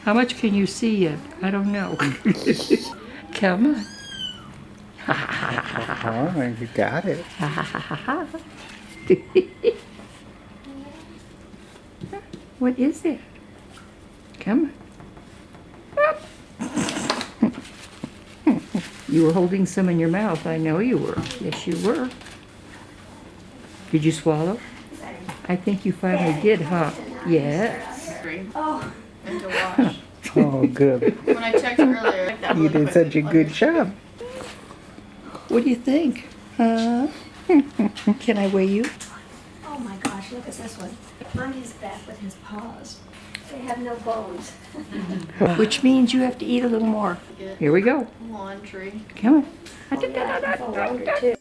How much can you see yet? I don't know. Come on. Oh, you got it. What is it? Come on. You were holding some in your mouth. I know you were. Yes, you were. Did you swallow? I think you finally did, huh? Yes. Oh. And to wash. Oh, good. When I checked earlier, that You really did quick. such a good job. What do you think? Huh? Can I weigh you? Oh my gosh, look at this one. On his back with his paws. They have no bones. Which means you have to eat a little more. Here we go. Laundry. Come on. Oh, yeah, I can go under too.